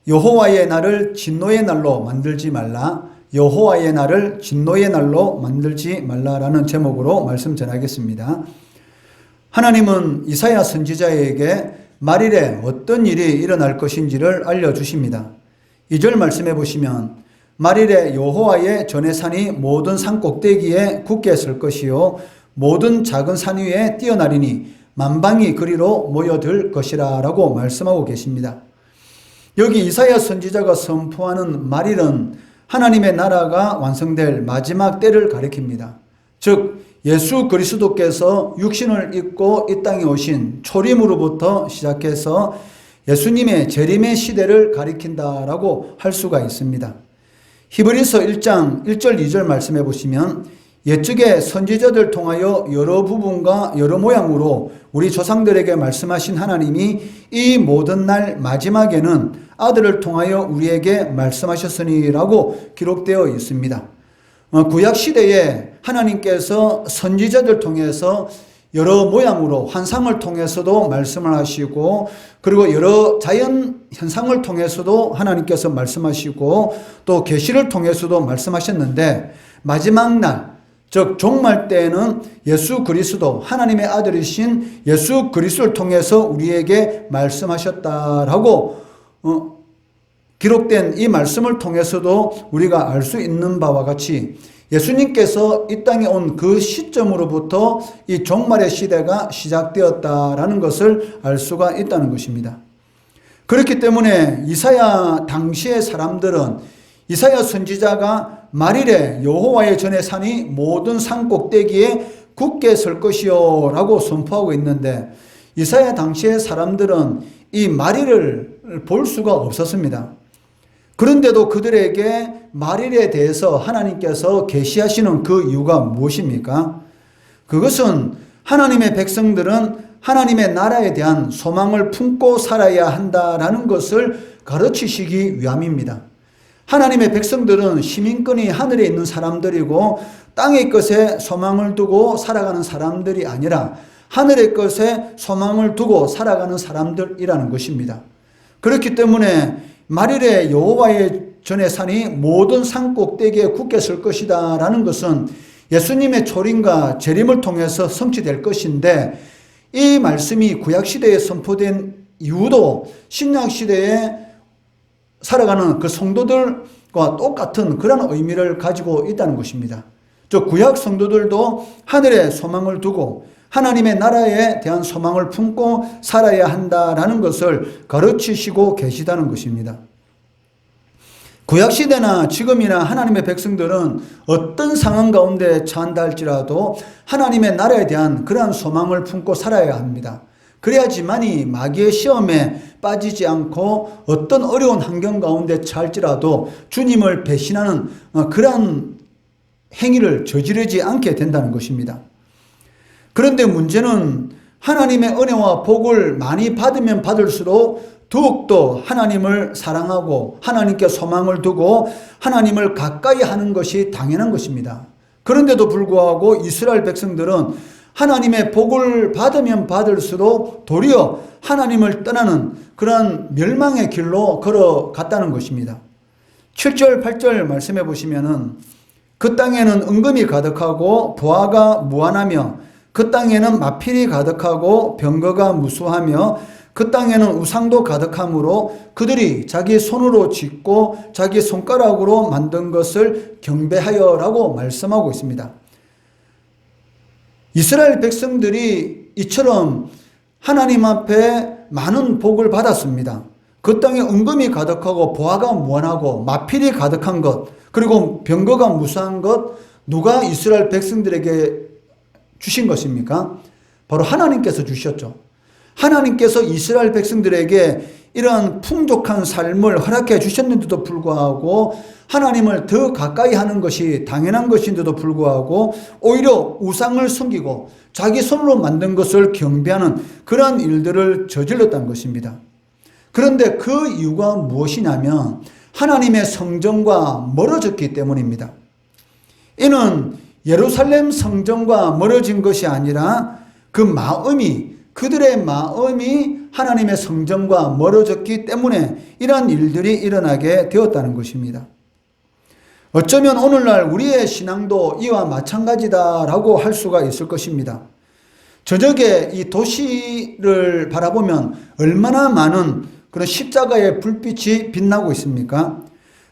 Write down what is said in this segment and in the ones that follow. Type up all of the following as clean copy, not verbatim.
여호와의 날을 진노의 날로 만들지 말라. 여호와의 날을 진노의 날로 만들지 말라라는 제목으로 말씀 전하겠습니다. 하나님은 이사야 선지자에게 말일에 어떤 일이 일어날 것인지를 알려주십니다. 2절 말씀해 보시면 말일에 여호와의 전의 산이 모든 산 꼭대기에 굳게 설 것이요 모든 작은 산 위에 뛰어나리니 만방이 그리로 모여들 것이라 라고 말씀하고 계십니다. 여기 이사야 선지자가 선포하는 말일은 하나님의 나라가 완성될 마지막 때를 가리킵니다. 즉 예수 그리스도께서 육신을 입고 이 땅에 오신 초림으로부터 시작해서 예수님의 재림의 시대를 가리킨다라고 할 수가 있습니다. 히브리서 1장 1절 2절 말씀해 보시면 옛적에 선지자들 통하여 여러 부분과 여러 모양으로 우리 조상들에게 말씀하신 하나님이 이 모든 날 마지막에는 아들을 통하여 우리에게 말씀하셨으니라고 기록되어 있습니다. 구약시대에 하나님께서 선지자들 통해서 여러 모양으로 환상을 통해서도 말씀을 하시고 그리고 여러 자연 현상을 통해서도 하나님께서 말씀하시고 또 계시를 통해서도 말씀하셨는데 마지막 날 즉 종말 때에는 예수 그리스도 하나님의 아들이신 예수 그리스도를 통해서 우리에게 말씀하셨다라고 기록된 이 말씀을 통해서도 우리가 알 수 있는 바와 같이 예수님께서 이 땅에 온 그 시점으로부터 이 종말의 시대가 시작되었다라는 것을 알 수가 있다는 것입니다. 그렇기 때문에 이사야 당시의 사람들은 이사야 선지자가 말일에 여호와의 전의 산이 모든 산 꼭대기에 굳게 설 것이요 라고 선포하고 있는데 이사야 당시의 사람들은 이 말일을 볼 수가 없었습니다. 그런데도 그들에게 말일에 대해서 하나님께서 계시하시는 그 이유가 무엇입니까? 그것은 하나님의 백성들은 하나님의 나라에 대한 소망을 품고 살아야 한다라는 것을 가르치시기 위함입니다. 하나님의 백성들은 시민권이 하늘에 있는 사람들이고 땅의 것에 소망을 두고 살아가는 사람들이 아니라 하늘의 것에 소망을 두고 살아가는 사람들이라는 것입니다. 그렇기 때문에 말일에 여호와의 전의 산이 모든 산 꼭대기에 굳게 설 것이다 라는 것은 예수님의 초림과 재림을 통해서 성취될 것인데 이 말씀이 구약시대에 선포된 이유도 신약시대에 살아가는 그 성도들과 똑같은 그런 의미를 가지고 있다는 것입니다. 즉 구약 성도들도 하늘에 소망을 두고 하나님의 나라에 대한 소망을 품고 살아야 한다라는 것을 가르치시고 계시다는 것입니다. 구약시대나 지금이나 하나님의 백성들은 어떤 상황 가운데 처한다 할지라도 하나님의 나라에 대한 그러한 소망을 품고 살아야 합니다. 그래야지만이 마귀의 시험에 빠지지 않고 어떤 어려운 환경 가운데 처할지라도 주님을 배신하는 그러한 행위를 저지르지 않게 된다는 것입니다. 그런데 문제는 하나님의 은혜와 복을 많이 받으면 받을수록 더욱더 하나님을 사랑하고 하나님께 소망을 두고 하나님을 가까이 하는 것이 당연한 것입니다. 그런데도 불구하고 이스라엘 백성들은 하나님의 복을 받으면 받을수록 도리어 하나님을 떠나는 그런 멸망의 길로 걸어갔다는 것입니다. 7절 8절 말씀해 보시면은 그 땅에는 은금이 가득하고 부하가 무한하며 그 땅에는 마필이 가득하고 병거가 무수하며 그 땅에는 우상도 가득하므로 그들이 자기 손으로 짓고 자기 손가락으로 만든 것을 경배하여라고 말씀하고 있습니다. 이스라엘 백성들이 이처럼 하나님 앞에 많은 복을 받았습니다. 그 땅에 은금이 가득하고 보화가 무한하고 마필이 가득한 것 그리고 병거가 무수한 것 누가 이스라엘 백성들에게 주신 것입니까? 바로 하나님께서 주셨죠. 하나님께서 이스라엘 백성들에게 이러한 풍족한 삶을 허락해 주셨는데도 불구하고 하나님을 더 가까이 하는 것이 당연한 것인데도 불구하고 오히려 우상을 섬기고 자기 손으로 만든 것을 경배하는 그러한 일들을 저질렀다는 것입니다. 그런데 그 이유가 무엇이냐면 하나님의 성전과 멀어졌기 때문입니다. 이는 예루살렘 성전과 멀어진 것이 아니라 그들의 마음이 하나님의 성전과 멀어졌기 때문에 이러한 일들이 일어나게 되었다는 것입니다. 어쩌면 오늘날 우리의 신앙도 이와 마찬가지다라고 할 수가 있을 것입니다. 저녁에 이 도시를 바라보면 얼마나 많은 그런 십자가의 불빛이 빛나고 있습니까?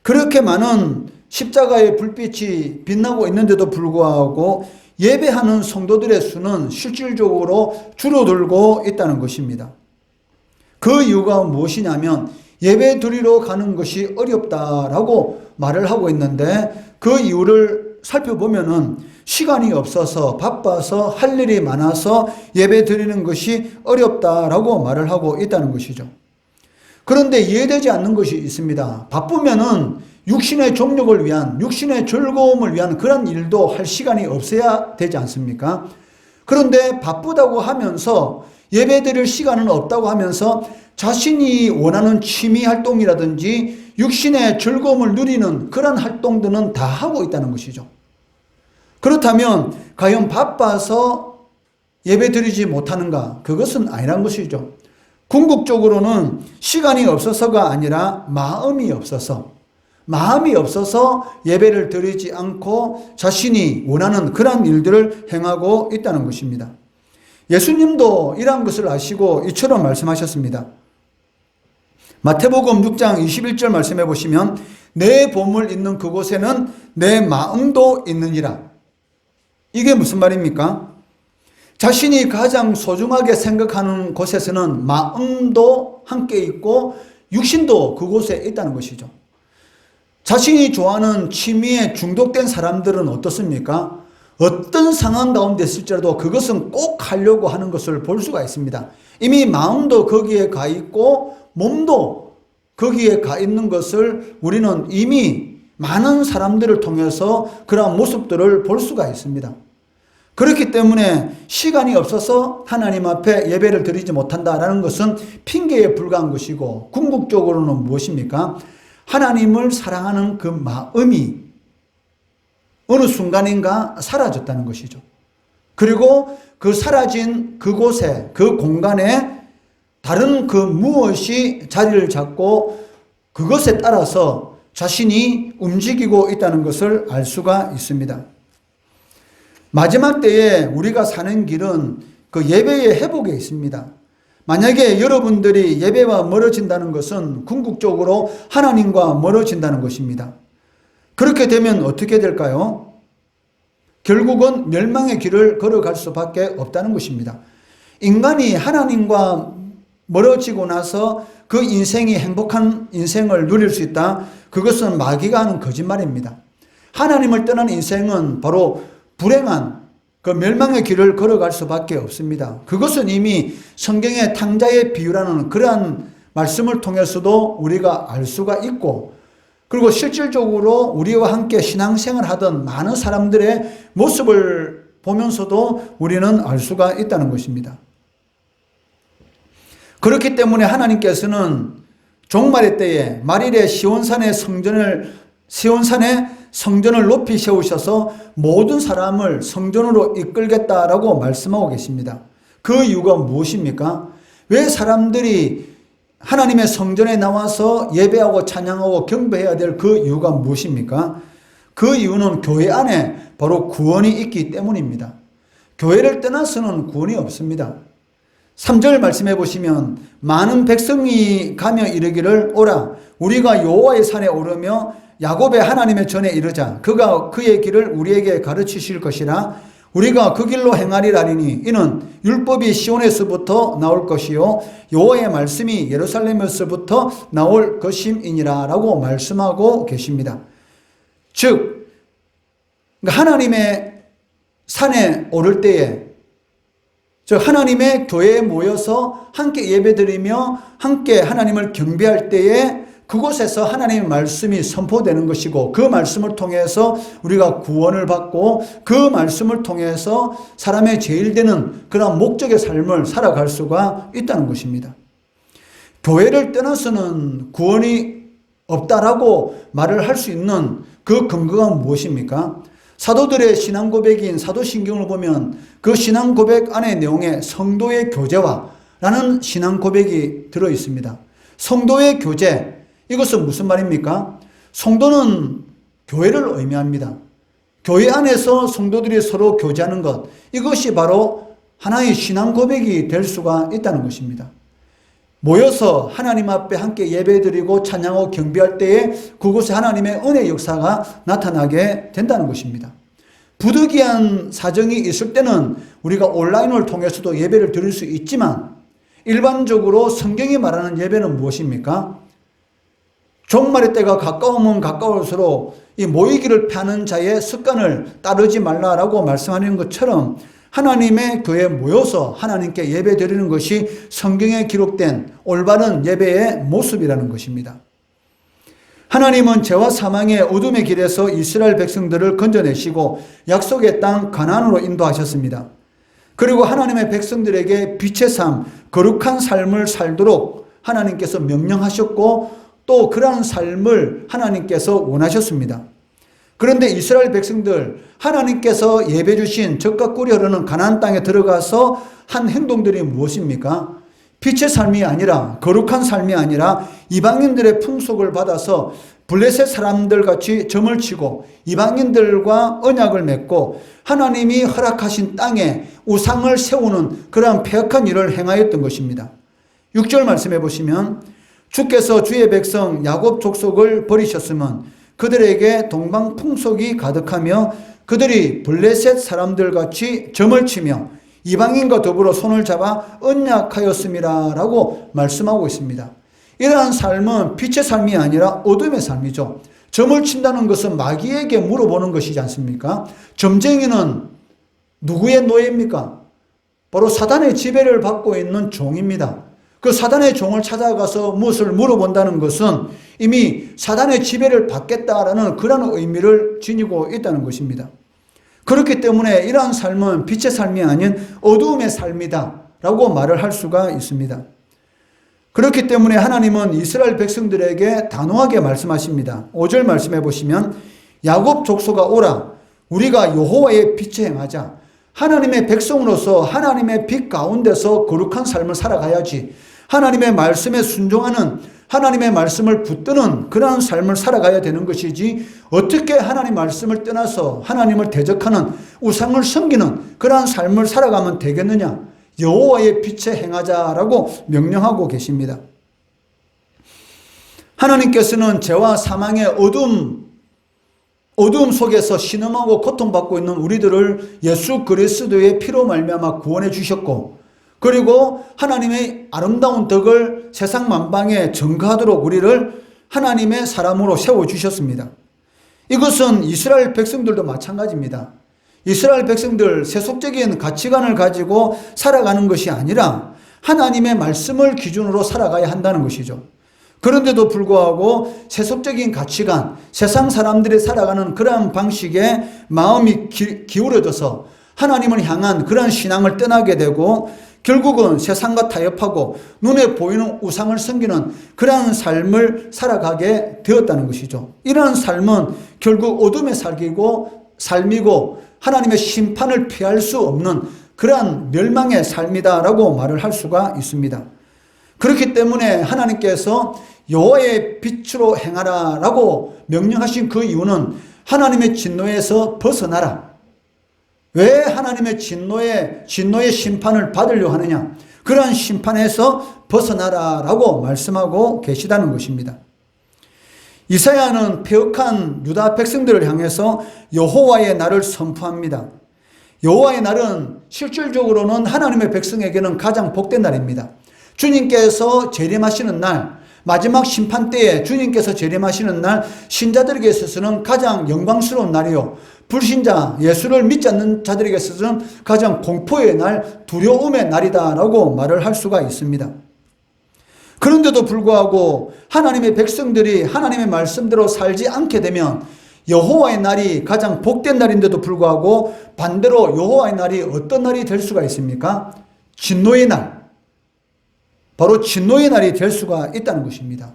그렇게 많은 십자가의 불빛이 빛나고 있는데도 불구하고 예배하는 성도들의 수는 실질적으로 줄어들고 있다는 것입니다. 그 이유가 무엇이냐면 예배 드리러 가는 것이 어렵다라고 말을 하고 있는데 그 이유를 살펴보면은 시간이 없어서 바빠서 할 일이 많아서 예배 드리는 것이 어렵다라고 말을 하고 있다는 것이죠. 그런데 이해되지 않는 것이 있습니다. 바쁘면은 육신의 정욕을 위한, 육신의 즐거움을 위한 그런 일도 할 시간이 없어야 되지 않습니까? 그런데 바쁘다고 하면서 예배 드릴 시간은 없다고 하면서 자신이 원하는 취미 활동이라든지 육신의 즐거움을 누리는 그런 활동들은 다 하고 있다는 것이죠. 그렇다면 과연 바빠서 예배 드리지 못하는가? 그것은 아니란 것이죠. 궁극적으로는 시간이 없어서가 아니라 마음이 없어서 예배를 드리지 않고 자신이 원하는 그런 일들을 행하고 있다는 것입니다. 예수님도 이러한 것을 아시고 이처럼 말씀하셨습니다. 마태복음 6장 21절 말씀해 보시면 내 보물 있는 그곳에는 내 마음도 있느니라. 이게 무슨 말입니까? 자신이 가장 소중하게 생각하는 곳에서는 마음도 함께 있고 육신도 그곳에 있다는 것이죠. 자신이 좋아하는 취미에 중독된 사람들은 어떻습니까? 어떤 상황 가운데 있을지라도 그것은 꼭 하려고 하는 것을 볼 수가 있습니다. 이미 마음도 거기에 가 있고 몸도 거기에 가 있는 것을 우리는 이미 많은 사람들을 통해서 그러한 모습들을 볼 수가 있습니다. 그렇기 때문에 시간이 없어서 하나님 앞에 예배를 드리지 못한다라는 것은 핑계에 불과한 것이고 궁극적으로는 무엇입니까? 하나님을 사랑하는 그 마음이 어느 순간인가 사라졌다는 것이죠. 그리고 그 사라진 그곳에, 그 공간에 다른 그 무엇이 자리를 잡고 그것에 따라서 자신이 움직이고 있다는 것을 알 수가 있습니다. 마지막 때에 우리가 사는 길은 그 예배의 회복에 있습니다. 만약에 여러분들이 예배와 멀어진다는 것은 궁극적으로 하나님과 멀어진다는 것입니다. 그렇게 되면 어떻게 될까요? 결국은 멸망의 길을 걸어갈 수밖에 없다는 것입니다. 인간이 하나님과 멀어지고 나서 그 인생이 행복한 인생을 누릴 수 있다. 그것은 마귀가 하는 거짓말입니다. 하나님을 떠난 인생은 바로 불행한 그 멸망의 길을 걸어갈 수밖에 없습니다. 그것은 이미 성경의 탕자의 비유라는 그러한 말씀을 통해서도 우리가 알 수가 있고 그리고 실질적으로 우리와 함께 신앙생활 하던 많은 사람들의 모습을 보면서도 우리는 알 수가 있다는 것입니다. 그렇기 때문에 하나님께서는 종말의 때에 말일에 시온산에 성전을 높이 세우셔서 모든 사람을 성전으로 이끌겠다라고 말씀하고 계십니다. 그 이유가 무엇입니까? 왜 사람들이 하나님의 성전에 나와서 예배하고 찬양하고 경배해야 될 그 이유가 무엇입니까? 그 이유는 교회 안에 바로 구원이 있기 때문입니다. 교회를 떠나서는 구원이 없습니다. 3절 말씀해 보시면 많은 백성이 가며 이르기를 오라 우리가 여호와의 산에 오르며 야곱의 하나님의 전에 이르자 그가 그의 길을 우리에게 가르치실 것이라 우리가 그 길로 행하리라니 이는 율법이 시온에서부터 나올 것이요 여호와의 말씀이 예루살렘에서부터 나올 것임이니라 라고 말씀하고 계십니다. 즉 하나님의 산에 오를 때에 즉 하나님의 교회에 모여서 함께 예배드리며 함께 하나님을 경배할 때에 그곳에서 하나님의 말씀이 선포되는 것이고 그 말씀을 통해서 우리가 구원을 받고 그 말씀을 통해서 사람의 제일 되는 그런 목적의 삶을 살아갈 수가 있다는 것입니다. 교회를 떠나서는 구원이 없다라고 말을 할 수 있는 그 근거가 무엇입니까? 사도들의 신앙 고백인 사도신경을 보면 그 신앙 고백 안의 내용에 성도의 교제와 라는 신앙 고백이 들어 있습니다. 성도의 교제, 이것은 무슨 말입니까? 성도는 교회를 의미합니다. 교회 안에서 성도들이 서로 교제하는 것, 이것이 바로 하나의 신앙 고백이 될 수가 있다는 것입니다. 모여서 하나님 앞에 함께 예배드리고 찬양하고 경배할 때에 그곳에 하나님의 은혜 역사가 나타나게 된다는 것입니다. 부득이한 사정이 있을 때는 우리가 온라인을 통해서도 예배를 드릴 수 있지만 일반적으로 성경이 말하는 예배는 무엇입니까? 종말의 때가 가까우면 가까울수록 이 모이기를 피하는 자의 습관을 따르지 말라라고 말씀하는 것처럼 하나님의 교회에 모여서 하나님께 예배 드리는 것이 성경에 기록된 올바른 예배의 모습이라는 것입니다. 하나님은 죄와 사망의 어둠의 길에서 이스라엘 백성들을 건져내시고 약속의 땅 가나안으로 인도하셨습니다. 그리고 하나님의 백성들에게 빛의 삶, 거룩한 삶을 살도록 하나님께서 명령하셨고 또 그러한 삶을 하나님께서 원하셨습니다. 그런데 이스라엘 백성들, 하나님께서 예배 주신 젖과 꿀이 흐르는 가나안 땅에 들어가서 한 행동들이 무엇입니까? 빛의 삶이 아니라, 거룩한 삶이 아니라 이방인들의 풍속을 받아서 블레셋 사람들 같이 점을 치고 이방인들과 언약을 맺고 하나님이 허락하신 땅에 우상을 세우는 그러한 폐역한 일을 행하였던 것입니다. 6절 말씀해 보시면 주께서 주의 백성 야곱 족속을 버리셨으면 그들에게 동방 풍속이 가득하며 그들이 블레셋 사람들 같이 점을 치며 이방인과 더불어 손을 잡아 언약하였음이라 라고 말씀하고 있습니다. 이러한 삶은 빛의 삶이 아니라 어둠의 삶이죠. 점을 친다는 것은 마귀에게 물어보는 것이지 않습니까? 점쟁이는 누구의 노예입니까? 바로 사단의 지배를 받고 있는 종입니다. 그 사단의 종을 찾아가서 무엇을 물어본다는 것은 이미 사단의 지배를 받겠다라는 그런 의미를 지니고 있다는 것입니다. 그렇기 때문에 이러한 삶은 빛의 삶이 아닌 어두움의 삶이다 라고 말을 할 수가 있습니다. 그렇기 때문에 하나님은 이스라엘 백성들에게 단호하게 말씀하십니다. 5절 말씀해 보시면 야곱 족속아 오라 우리가 여호와의 빛에 행하자. 하나님의 백성으로서 하나님의 빛 가운데서 거룩한 삶을 살아가야지. 하나님의 말씀에 순종하는, 하나님의 말씀을 붙드는 그러한 삶을 살아가야 되는 것이지 어떻게 하나님 말씀을 떠나서 하나님을 대적하는 우상을 섬기는 그러한 삶을 살아가면 되겠느냐. 여호와의 빛에 행하자라고 명령하고 계십니다. 하나님께서는 죄와 사망의 어둠 속에서 신음하고 고통받고 있는 우리들을 예수 그리스도의 피로 말미암아 구원해 주셨고 그리고 하나님의 아름다운 덕을 세상 만방에 전가하도록 우리를 하나님의 사람으로 세워주셨습니다. 이것은 이스라엘 백성들도 마찬가지입니다. 이스라엘 백성들 세속적인 가치관을 가지고 살아가는 것이 아니라 하나님의 말씀을 기준으로 살아가야 한다는 것이죠. 그런데도 불구하고 세속적인 가치관, 세상 사람들이 살아가는 그러한 방식에 마음이 기울어져서 하나님을 향한 그런 신앙을 떠나게 되고 결국은 세상과 타협하고 눈에 보이는 우상을 섬기는 그러한 삶을 살아가게 되었다는 것이죠. 이러한 삶은 결국 어둠의 삶이고 하나님의 심판을 피할 수 없는 그러한 멸망의 삶이다라고 말을 할 수가 있습니다. 그렇기 때문에 하나님께서 여호와의 빛으로 행하라라고 명령하신 그 이유는 하나님의 진노에서 벗어나라. 왜 하나님의 진노의 심판을 받으려 하느냐? 그러한 심판에서 벗어나라라고 말씀하고 계시다는 것입니다. 이사야는 폐역한 유다 백성들을 향해서 여호와의 날을 선포합니다. 여호와의 날은 실질적으로는 하나님의 백성에게는 가장 복된 날입니다. 주님께서 재림하시는 날, 마지막 심판 때에 주님께서 재림하시는 날 신자들에게 있어서는 가장 영광스러운 날이요, 불신자 예수를 믿지 않는 자들에게 있어서는 가장 공포의 날, 두려움의 날이다라고 말을 할 수가 있습니다. 그런데도 불구하고 하나님의 백성들이 하나님의 말씀대로 살지 않게 되면 여호와의 날이 가장 복된 날인데도 불구하고 반대로 여호와의 날이 어떤 날이 될 수가 있습니까? 진노의 날, 바로 진노의 날이 될 수가 있다는 것입니다.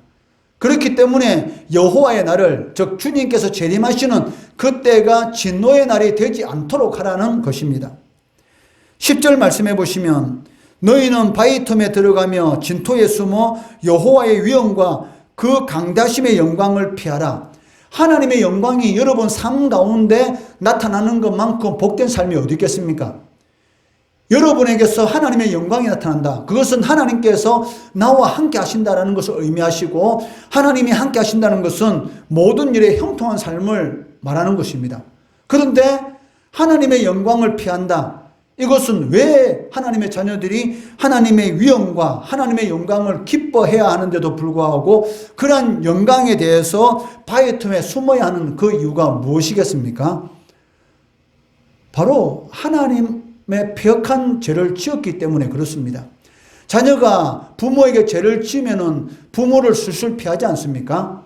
그렇기 때문에 여호와의 날을, 즉 주님께서 재림하시는 그때가 진노의 날이 되지 않도록 하라는 것입니다. 10절 말씀해 보시면 너희는 바위 틈에 들어가며 진토에 숨어 여호와의 위엄과 그 강다심의 영광을 피하라. 하나님의 영광이 여러분 삶 가운데 나타나는 것만큼 복된 삶이 어디 있겠습니까? 여러분에게서 하나님의 영광이 나타난다. 그것은 하나님께서 나와 함께 하신다는 것을 의미하시고, 하나님이 함께 하신다는 것은 모든 일에 형통한 삶을 말하는 것입니다. 그런데 하나님의 영광을 피한다. 이것은 왜 하나님의 자녀들이 하나님의 위엄과 하나님의 영광을 기뻐해야 하는데도 불구하고 그러한 영광에 대해서 바위 틈에 숨어야 하는 그 이유가 무엇이겠습니까? 바로 하나님의 폐역한 죄를 지었기 때문에 그렇습니다. 자녀가 부모에게 죄를 지으면 부모를 술술 피하지 않습니까?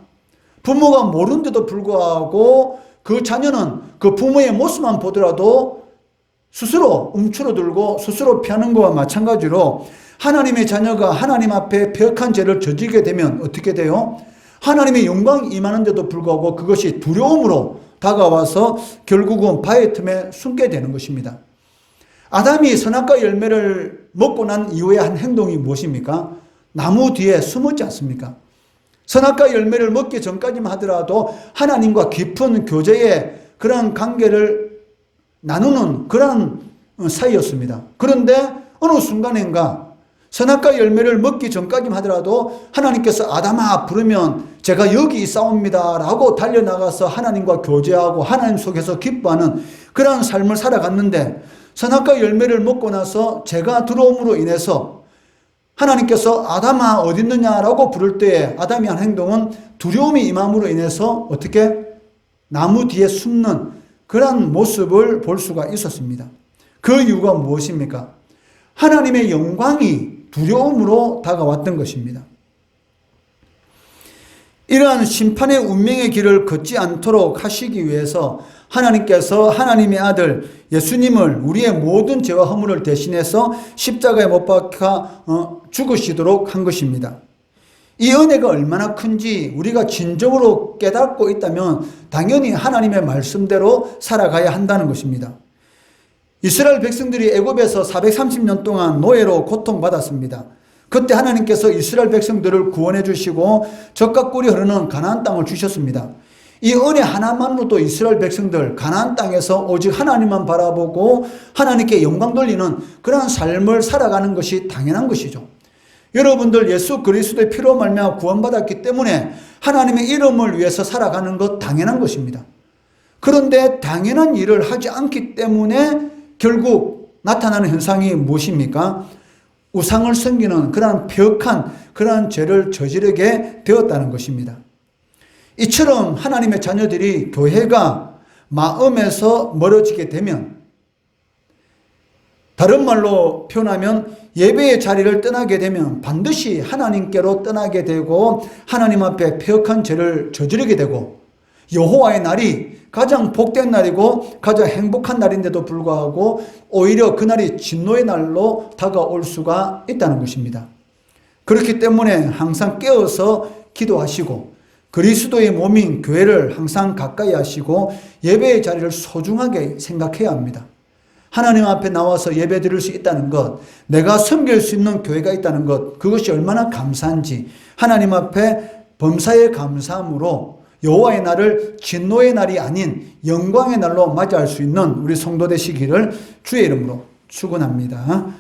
부모가 모르는데도 불구하고 그 자녀는 그 부모의 모습만 보더라도 스스로 움츠러들고 스스로 피하는 것과 마찬가지로 하나님의 자녀가 하나님 앞에 폐역한 죄를 저지르게 되면 어떻게 돼요? 하나님의 영광이 임하는데도 불구하고 그것이 두려움으로 다가와서 결국은 바위 틈에 숨게 되는 것입니다. 아담이 선악과 열매를 먹고 난 이후에 한 행동이 무엇입니까? 나무 뒤에 숨었지 않습니까? 선악과 열매를 먹기 전까지만 하더라도 하나님과 깊은 교제의 그런 관계를 나누는 그런 사이였습니다. 그런데 어느 순간인가 선악과 열매를 먹기 전까지만 하더라도 하나님께서 아담아 부르면 제가 여기 있사옵니다 라고 달려나가서 하나님과 교제하고 하나님 속에서 기뻐하는 그런 삶을 살아갔는데, 선악과 열매를 먹고 나서 죄가 들어옴으로 인해서 하나님께서 아담아 어디 있느냐라고 부를 때에 아담이 한 행동은 두려움이 임함으로 인해서 어떻게 나무 뒤에 숨는 그런 모습을 볼 수가 있었습니다. 그 이유가 무엇입니까? 하나님의 영광이 두려움으로 다가왔던 것입니다. 이러한 심판의 운명의 길을 걷지 않도록 하시기 위해서 하나님께서 하나님의 아들 예수님을 우리의 모든 죄와 허물을 대신해서 십자가에 못 박아 죽으시도록 한 것입니다. 이 은혜가 얼마나 큰지 우리가 진정으로 깨닫고 있다면 당연히 하나님의 말씀대로 살아가야 한다는 것입니다. 이스라엘 백성들이 애굽에서 430년 동안 노예로 고통받았습니다. 그때 하나님께서 이스라엘 백성들을 구원해 주시고 젖과 꿀이 흐르는 가나안 땅을 주셨습니다. 이 은혜 하나만으로도 이스라엘 백성들 가나안 땅에서 오직 하나님만 바라보고 하나님께 영광 돌리는 그런 삶을 살아가는 것이 당연한 것이죠. 여러분들 예수 그리스도의 피로 말미암아 구원받았기 때문에 하나님의 이름을 위해서 살아가는 것 당연한 것입니다. 그런데 당연한 일을 하지 않기 때문에 결국 나타나는 현상이 무엇입니까? 우상을 섬기는 그러한 폐역한 그러한 죄를 저지르게 되었다는 것입니다. 이처럼 하나님의 자녀들이 교회가 마음에서 멀어지게 되면, 다른 말로 표현하면 예배의 자리를 떠나게 되면 반드시 하나님께로 떠나게 되고 하나님 앞에 폐역한 죄를 저지르게 되고, 여호와의 날이 가장 복된 날이고 가장 행복한 날인데도 불구하고 오히려 그날이 진노의 날로 다가올 수가 있다는 것입니다. 그렇기 때문에 항상 깨어서 기도하시고 그리스도의 몸인 교회를 항상 가까이 하시고 예배의 자리를 소중하게 생각해야 합니다. 하나님 앞에 나와서 예배 드릴 수 있다는 것, 내가 섬길 수 있는 교회가 있다는 것, 그것이 얼마나 감사한지 하나님 앞에 범사에 감사함으로 여호와의 날을 진노의 날이 아닌 영광의 날로 맞이할 수 있는 우리 성도 되시기를 주의 이름으로 축원합니다.